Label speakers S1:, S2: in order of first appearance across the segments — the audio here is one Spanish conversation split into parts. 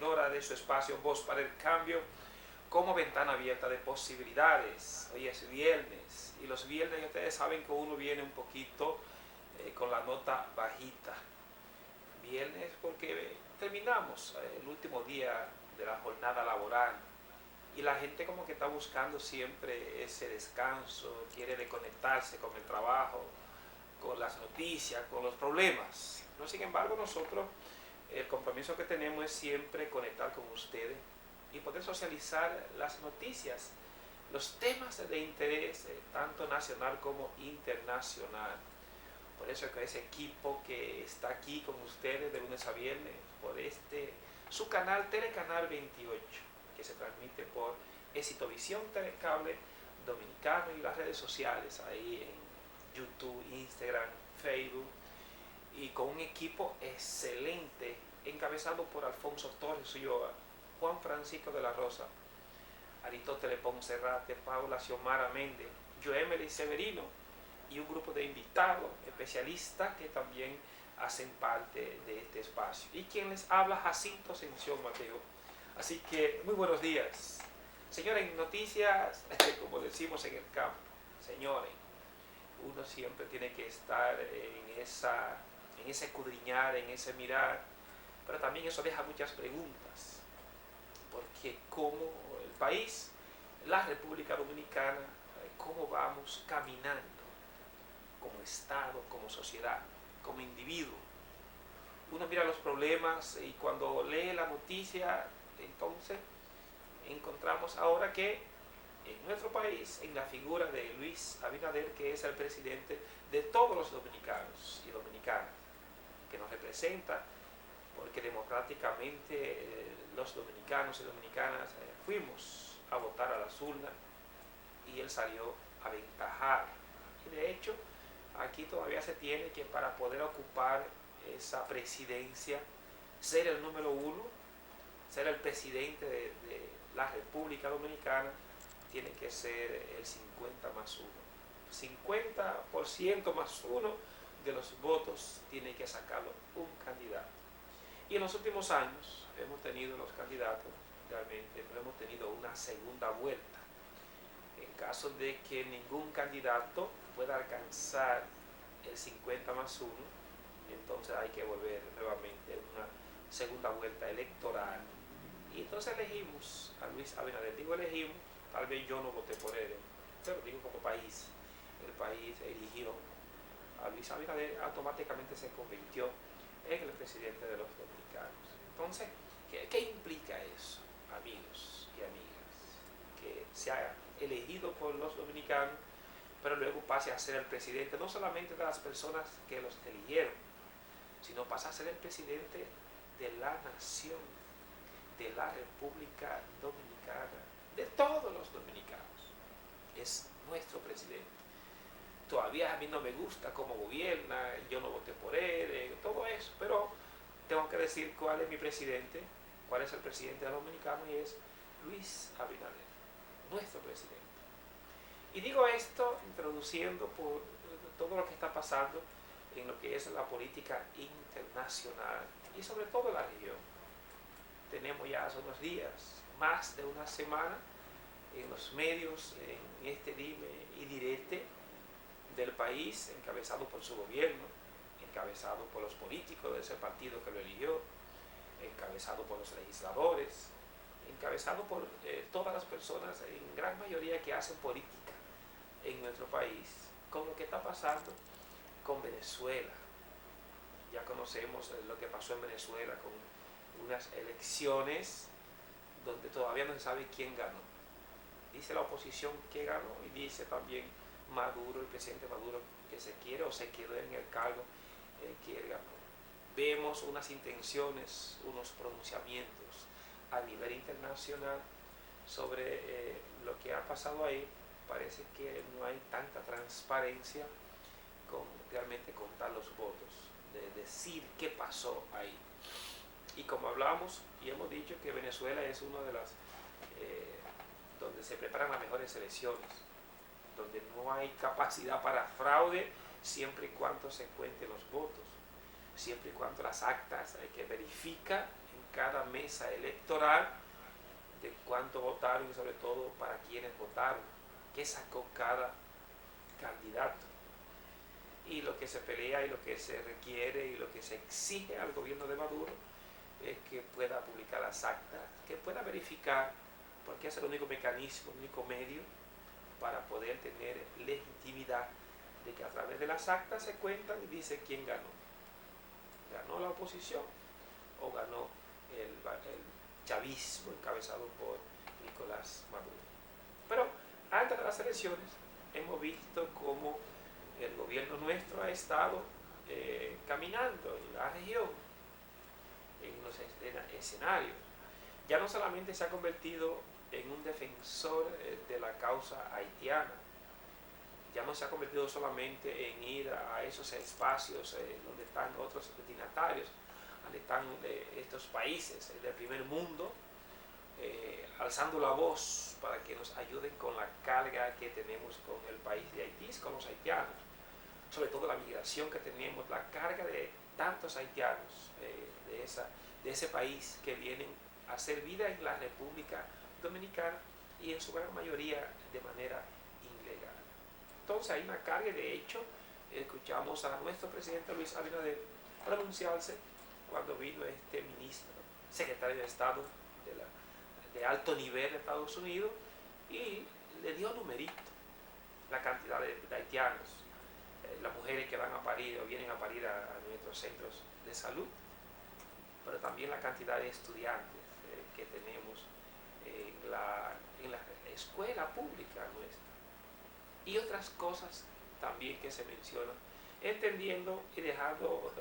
S1: seguidora de su espacio Voz para el Cambio como ventana abierta de posibilidades. Hoy es viernes y los viernes ustedes saben que uno viene un poquito con la nota bajita. Viernes porque terminamos el último día de la jornada laboral y la gente como que está buscando siempre ese descanso, quiere desconectarse con el trabajo, con las noticias, con los problemas. Pero sin embargo nosotros el compromiso que tenemos es siempre conectar con ustedes y poder socializar las noticias, los temas de interés tanto nacional como internacional. Por eso es que ese equipo que está aquí con ustedes de lunes a viernes por su canal Telecanal 28, que se transmite por Éxito Visión Telecable Dominicano y las redes sociales ahí en YouTube, Instagram, Facebook, y con un equipo excelente encabezado por Alfonso Torres Ulloa, Juan Francisco de la Rosa, Aristóteles Poncerrate, Paula Xiomara Méndez, Joemely Severino y un grupo de invitados, especialistas que también hacen parte de este espacio. Y quien les habla, Jacinto Ascensión Mateo. Así que muy buenos días. Señores, noticias, como decimos en el campo, señores, uno siempre tiene que estar en ese escudriñar, en ese mirar, pero también eso deja muchas preguntas, porque como el país, la República Dominicana, cómo vamos caminando como Estado, como sociedad, como individuo. Uno mira los problemas y cuando lee la noticia, entonces encontramos ahora que en nuestro país, en la figura de Luis Abinader, que es el presidente de todos los dominicanos y dominicanas, que nos representa, porque democráticamente los dominicanos y dominicanas fuimos a votar a las urnas y él salió aventajado. Y de hecho, aquí todavía se tiene que para poder ocupar esa presidencia, ser el número uno, ser el presidente de la República Dominicana, tiene que ser el 50 más 1. 50% más 1 de los votos tiene que sacarlo un candidato. Y en los últimos años hemos tenido los candidatos, realmente no hemos tenido una segunda vuelta. En caso de que ningún candidato pueda alcanzar el 50 más 1, entonces hay que volver nuevamente a una segunda vuelta electoral. Y entonces elegimos a Luis Abinader. Digo elegimos, tal vez yo no voté por él, pero digo como país. El país eligió a Luis Abinader, automáticamente se convirtió en el presidente de los dominicanos. Entonces, ¿qué implica eso, amigos y amigas? Que se haya elegido por los dominicanos, pero luego pase a ser el presidente, no solamente de las personas que los eligieron, sino pasa a ser el presidente de la nación, de la República Dominicana, de todos los dominicanos. Es nuestro presidente. Todavía a mí no me gusta cómo gobierna, yo no voté por él, todo eso, pero tengo que decir cuál es mi presidente, cuál es el presidente de los dominicanos, y es Luis Abinader, nuestro presidente. Y digo esto introduciendo por todo lo que está pasando en lo que es la política internacional y sobre todo en la región. Tenemos ya hace unos días, más de una semana, en los medios, en este dime y direte del país, encabezado por su gobierno, encabezado por los políticos de ese partido que lo eligió, encabezado por los legisladores, encabezado por todas las personas, en gran mayoría, que hacen política en nuestro país, con lo que está pasando con Venezuela. Ya conocemos lo que pasó en Venezuela con unas elecciones donde todavía no se sabe quién ganó. Dice la oposición que ganó y dice también Maduro, el presidente Maduro, que se quiere o se quedó en el cargo que él ganó. Vemos unas intenciones, unos pronunciamientos a nivel internacional sobre lo que ha pasado ahí. Parece que no hay tanta transparencia con realmente contar los votos, de decir qué pasó ahí. Y como hablamos y hemos dicho que Venezuela es una de las donde se preparan las mejores elecciones, donde no hay capacidad para fraude siempre y cuando se cuenten los votos, siempre y cuando las actas que verifica cada mesa electoral de cuánto votaron y sobre todo para quiénes votaron, qué sacó cada candidato. Y lo que se pelea y lo que se requiere y lo que se exige al gobierno de Maduro es que pueda publicar las actas, que pueda verificar, porque es el único mecanismo, el único medio para poder tener legitimidad de que a través de las actas se cuentan y dice quién ganó. ¿Ganó la oposición o ganó el chavismo encabezado por Nicolás Maduro? Pero antes de las elecciones hemos visto cómo el gobierno nuestro ha estado caminando en la región, en los escenarios. Ya no solamente se ha convertido en un defensor de la causa haitiana, ya no se ha convertido solamente en ir a esos espacios donde están otros destinatarios, donde están estos países del primer mundo, alzando la voz para que nos ayuden con la carga que tenemos con el país de Haití, con los haitianos, sobre todo la migración que tenemos, la carga de tantos haitianos de ese país que vienen a hacer vida en la República Dominicana y en su gran mayoría de manera ilegal. Entonces hay una carga, de hecho, escuchamos a nuestro presidente Luis Abinader pronunciarse cuando vino este ministro, secretario de Estado de alto nivel de Estados Unidos, y le dio numerito la cantidad de haitianos, las mujeres que van a parir o vienen a parir a nuestros centros de salud, pero también la cantidad de estudiantes que tenemos en la escuela pública nuestra, y otras cosas también que se mencionan, entendiendo y dejando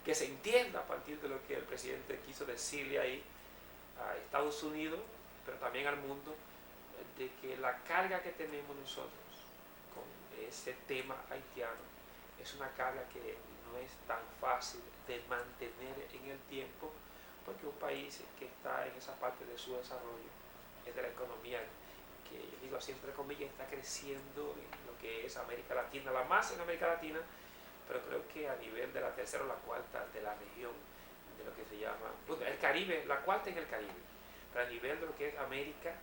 S1: que se entienda a partir de lo que el presidente quiso decirle ahí a Estados Unidos, pero también al mundo, de que la carga que tenemos nosotros con ese tema haitiano es una carga que no es tan fácil de mantener en el tiempo, porque un país que está en esa parte de su desarrollo, es de la economía que, digo así entre comillas, está creciendo en lo que es América Latina, la más en América Latina, pero creo que a nivel de la tercera o la cuarta de la región, de lo que se llama, bueno, el Caribe, la cuarta en el Caribe, pero a nivel de lo que es América,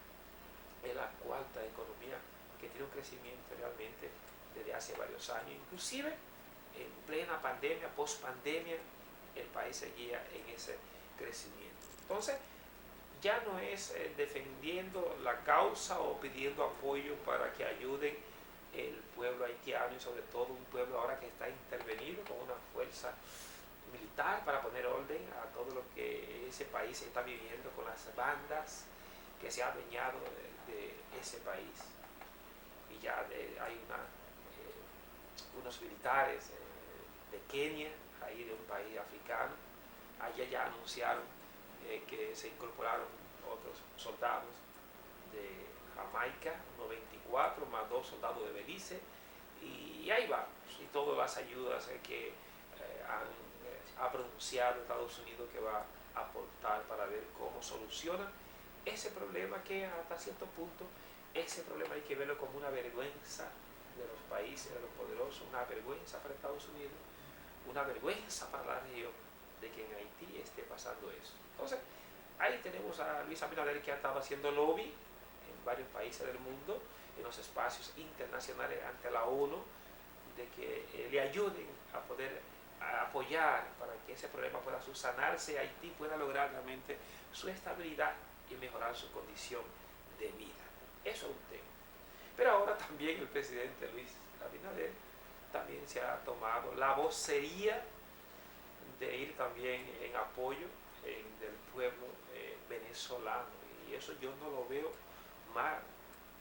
S1: es la cuarta economía que tiene un crecimiento realmente desde hace varios años, inclusive en plena pandemia, post pandemia, el país seguía en ese crecimiento. Entonces, ya no es defendiendo la causa o pidiendo apoyo para que ayuden el pueblo haitiano, y sobre todo un pueblo ahora que está intervenido con una fuerza militar para poner orden a todo lo que ese país está viviendo con las bandas que se han adueñado de ese país. Y ya hay unos militares de Kenia, ahí de un país africano, allá ya anunciaron que se incorporaron otros soldados de Jamaica, 94, más 2 soldados de Belice, y ahí vamos, y todas las ayudas que ha pronunciado Estados Unidos que va a aportar para ver cómo soluciona ese problema, que hasta cierto punto ese problema hay que verlo como una vergüenza de los países, de los poderosos, una vergüenza para Estados Unidos, una vergüenza para la región de que en Haití esté pasando eso. Entonces, ahí tenemos a Luis Abinader, que ha estado haciendo lobby en varios países del mundo, en los espacios internacionales ante la ONU, de que le ayuden a poder apoyar para que ese problema pueda subsanarse y Haití pueda lograr realmente su estabilidad y mejorar su condición de vida. Eso es un tema. Pero ahora también el presidente Luis Abinader también se ha tomado la vocería de ir también en apoyo del pueblo venezolano, y eso yo no lo veo mal.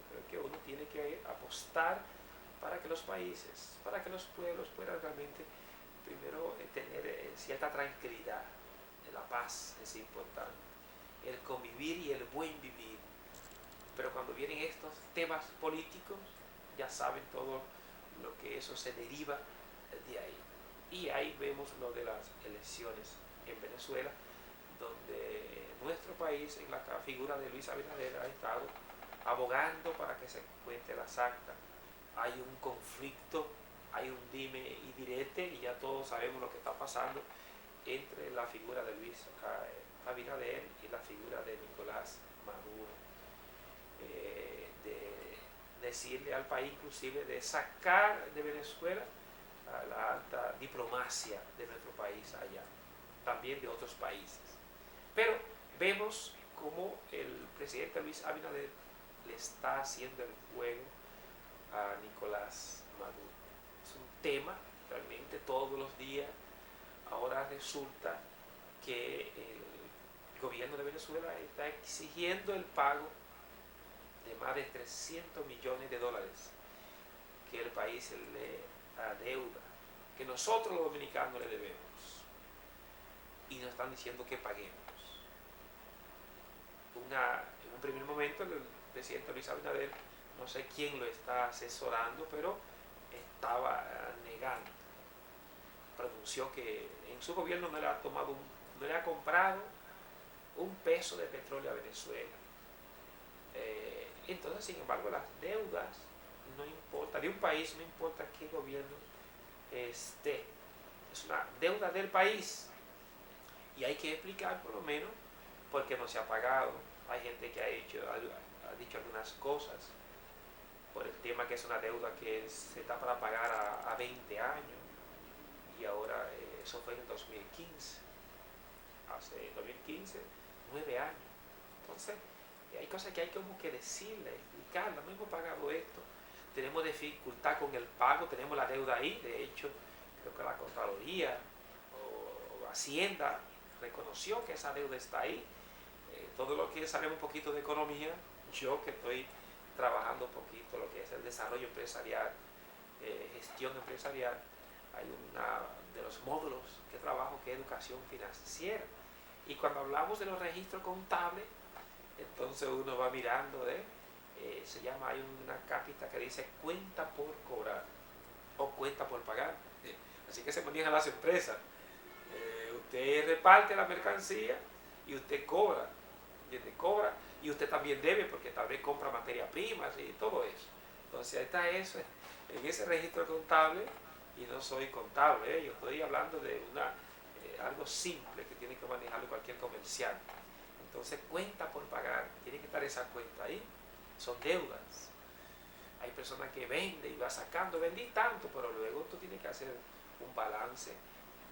S1: Creo que uno tiene que apostar para que los países, para que los pueblos puedan realmente primero tener cierta tranquilidad. La paz es importante, el convivir y el buen vivir, pero cuando vienen estos temas políticos, ya saben todo lo que eso se deriva de ahí. Y ahí vemos lo de las elecciones en Venezuela, donde nuestro país, en la figura de Luis Abinader, ha estado abogando para que se cuente las actas. Hay un conflicto, hay un dime y direte, y ya todos sabemos lo que está pasando entre la figura de Luis Abinader y la figura de Nicolás Maduro, de decirle al país inclusive de sacar de Venezuela a la alta diplomacia de nuestro país allá, también de otros países. Pero vemos cómo el presidente Luis Abinader le está haciendo el juego a Nicolás Maduro. Es un tema realmente todos los días. Ahora resulta que el gobierno de Venezuela está exigiendo el pago de más de 300 millones de dólares que el país le adeuda, que nosotros los dominicanos le debemos, y nos están diciendo que paguemos. En un primer momento el presidente Luis Abinader, no sé quién lo está asesorando, pero estaba negando. Pronunció que en su gobierno no le ha comprado un peso de petróleo a Venezuela. Entonces, sin embargo, las deudas no importa, de un país no importa qué gobierno esté, es una deuda del país y hay que explicar por lo menos por qué no se ha pagado. Hay gente que ha dicho algunas cosas por el tema que es una deuda que se está para pagar a 20 años y ahora eso fue en el 2015, hace 2015, 9 años. Entonces, hay cosas que hay como que decirle, explicarla, no hemos pagado esto, tenemos dificultad con el pago, tenemos la deuda ahí, de hecho, creo que la Contraloría o Hacienda reconoció que esa deuda está ahí. Todo lo que sabemos un poquito de economía, yo que estoy trabajando un poquito lo que es el desarrollo empresarial, gestión empresarial, hay una de los módulos que trabajo que es educación financiera. Y cuando hablamos de los registros contables, entonces uno va mirando, se llama, hay una cápita que dice cuenta por cobrar o cuenta por pagar. Así que se manejan las empresas. Usted reparte la mercancía y usted cobra. Y usted también debe porque tal vez compra materias primas y todo eso. Entonces ahí está eso, en ese registro contable, y no soy contable, yo estoy hablando de algo simple que tiene que manejarlo cualquier comerciante. Entonces cuenta por pagar, tiene que estar esa cuenta ahí, son deudas. Hay personas que venden y va sacando, vendí tanto, pero luego tú tienes que hacer un balance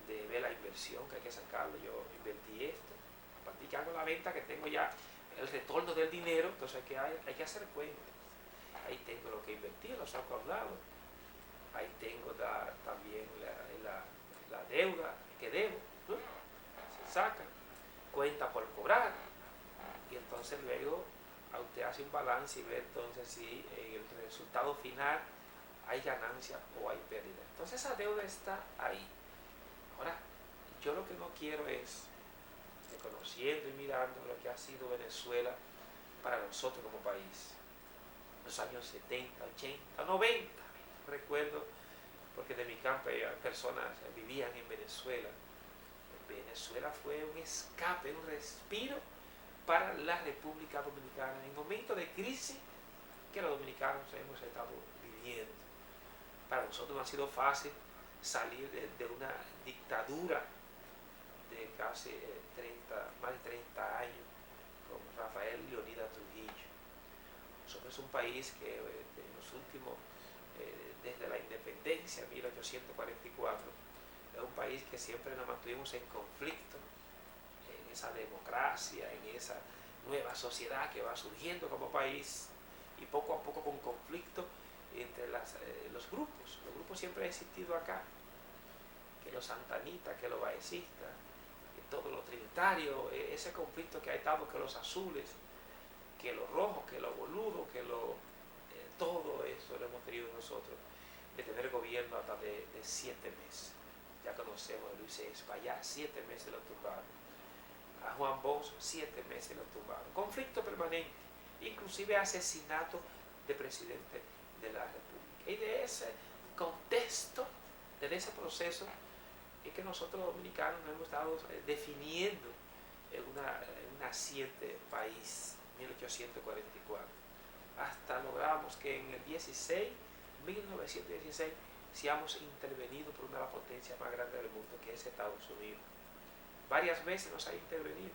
S1: de ver la inversión que hay que sacarlo. Yo invertí esto, a partir que hago la venta, que tengo ya el retorno del dinero, entonces hay que hacer cuentas. Ahí tengo lo que invertí, lo saco a un lado. Ahí tengo también la deuda que debo, ¿no? Se saca, cuenta por cobrar, y entonces luego a usted hace un balance y ve entonces si en el resultado final hay ganancia o hay pérdida. Entonces esa deuda está ahí. Ahora, yo lo que no quiero es, reconociendo y mirando lo que ha sido Venezuela para nosotros como país, los años 70, 80, 90, recuerdo, porque de mi campo personas vivían en Venezuela. Venezuela fue un escape, un respiro para la República Dominicana en momentos de crisis que los dominicanos hemos estado viviendo. Para nosotros no ha sido fácil salir de una dictadura de casi más de 30 años con Rafael Leónidas Trujillo. Somos un país que en los últimos, desde la independencia, 1844, es un país que siempre nos mantuvimos en conflicto, en esa democracia, en esa nueva sociedad que va surgiendo como país, y poco a poco con conflicto entre los grupos. Los grupos siempre han existido acá, que los santanitas, que los baecistas, que todos los trinitarios, ese conflicto que ha estado, que los azules, que los rojos, que los boludos, que todo eso lo hemos tenido nosotros, de tener gobierno hasta de 7 meses. Ya conocemos a Luis Espaillá, 7 meses lo tumbaron. A Juan Bosch, 7 meses lo tumbaron. Conflicto permanente, inclusive asesinato de presidente de la República. Y de ese contexto, de ese proceso, es que nosotros los dominicanos nos hemos estado definiendo en un naciente país, 1844. Hasta logramos que en el 1916, seamos intervenidos por una de las potencias más grandes del mundo, que es Estados Unidos. Varias veces nos ha intervenido.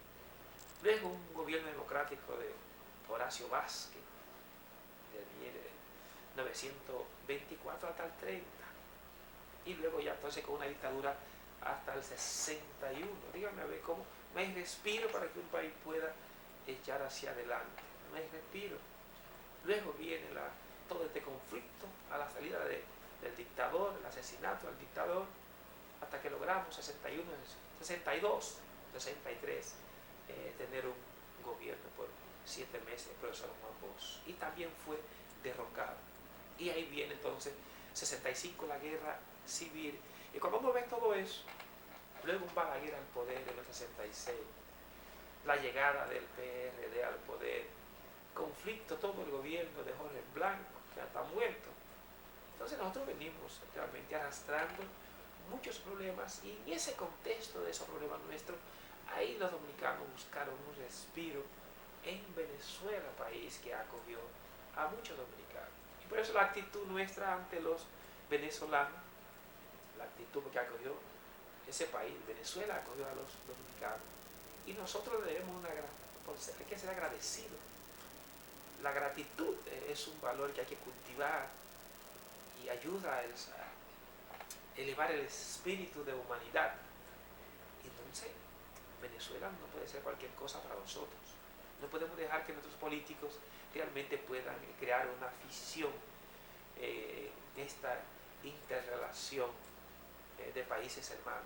S1: Luego un gobierno democrático de Horacio Vázquez, de 1924 hasta el 30. Y luego ya entonces con una dictadura hasta el 61. Díganme a ver cómo no hay respiro para que un país pueda echar hacia adelante. No hay respiro. Luego viene todo este conflicto a la salida del dictador, el asesinato del dictador, hasta que logramos 61, 62, 63 tener un gobierno por 7 meses, el profesor Juan Bosch, y también fue derrocado. Y ahí viene entonces 65 la guerra civil, y cuando uno ve todo eso, luego un Balaguer al poder en el 66, la llegada del PRD al poder, conflicto todo el gobierno de Jorge Blanco, que ya está muerto. Entonces nosotros venimos realmente arrastrando muchos problemas, y en ese contexto de esos problemas nuestros, ahí los dominicanos buscaron un respiro en Venezuela, país que acogió a muchos dominicanos. Y por eso la actitud nuestra ante los venezolanos, la actitud que acogió ese país, Venezuela acogió a los dominicanos, y nosotros debemos hay que ser agradecidos. La gratitud es un valor que hay que cultivar y ayuda a elevar el espíritu de humanidad. Entonces, Venezuela no puede ser cualquier cosa para nosotros. No podemos dejar que nuestros políticos realmente puedan crear una ficción en esta interrelación de países hermanos,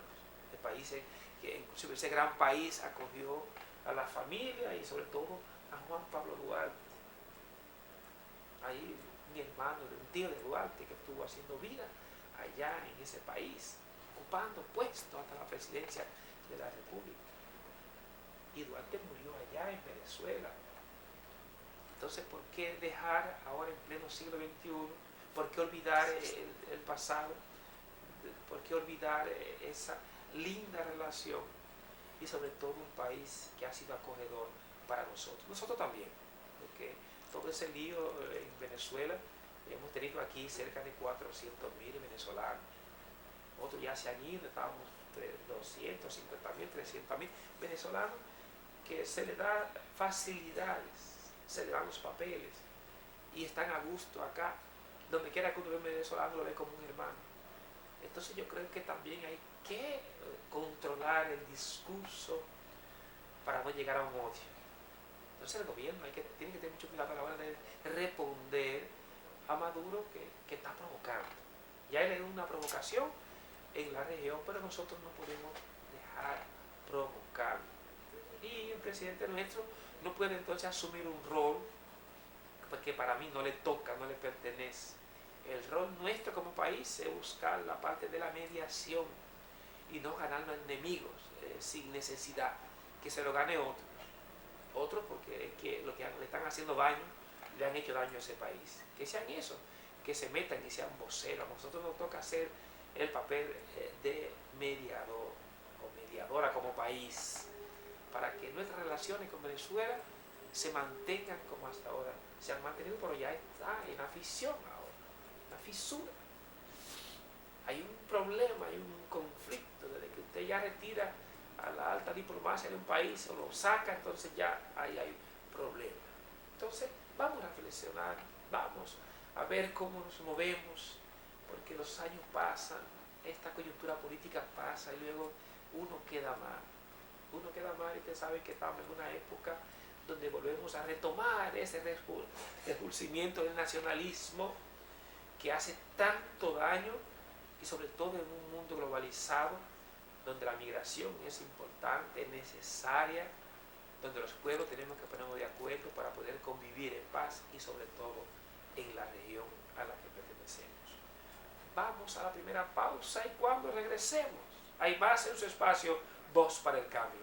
S1: de países que inclusive ese gran país acogió a la familia y sobre todo a Juan Pablo Duarte. Ahí mi hermano, un tío de Duarte que estuvo haciendo vida allá en ese país, ocupando puestos hasta la presidencia de la República. Y Duarte murió allá en Venezuela. Entonces, ¿por qué dejar ahora en pleno siglo XXI? ¿Por qué olvidar el pasado? ¿Por qué olvidar esa linda relación? Y sobre todo un país que ha sido acogedor para nosotros. Nosotros también, porque todo ese lío en Venezuela, hemos tenido aquí cerca de 400.000 venezolanos. Otros ya se han ido, estamos 250.000, 300.000 venezolanos que se les da facilidades, se les dan los papeles y están a gusto acá. Donde quiera que uno ve un venezolano lo ve como un hermano. Entonces yo creo que también hay que controlar el discurso para no llegar a un odio. Entonces el gobierno tiene que tener mucho cuidado a la hora de responder a Maduro que está provocando. Ya él es una provocación en la región, pero nosotros no podemos dejar provocar. Y el presidente nuestro no puede entonces asumir un rol porque para mí no le toca, no le pertenece. El rol nuestro como país es buscar la parte de la mediación y no ganarnos enemigos sin necesidad, que se lo gane otros. Otros porque es que lo que le están haciendo daño, le han hecho daño a ese país. Que sean eso, que se metan y sean voceros. A nosotros nos toca hacer el papel de mediador o mediadora como país, para que nuestras relaciones con Venezuela se mantengan como hasta ahora se han mantenido, pero ya está en la ficción ahora, una fisura. Hay un problema, hay un conflicto, desde que usted ya retira a la alta diplomacia de un país o lo saca, entonces ya ahí hay problema. Entonces vamos a reflexionar, vamos a ver cómo nos movemos, porque los años pasan, esta coyuntura política pasa y luego uno queda mal. Uno queda mal y usted sabe que estamos en una época donde volvemos a retomar ese resurgimiento del nacionalismo que hace tanto daño, y sobre todo en un mundo globalizado donde la migración es importante, es necesaria, donde los pueblos tenemos que ponernos de acuerdo para poder convivir en paz y sobre todo en la región a la que pertenecemos. Vamos a la primera pausa y cuando regresemos hay más en su espacio Voz para el Cambio.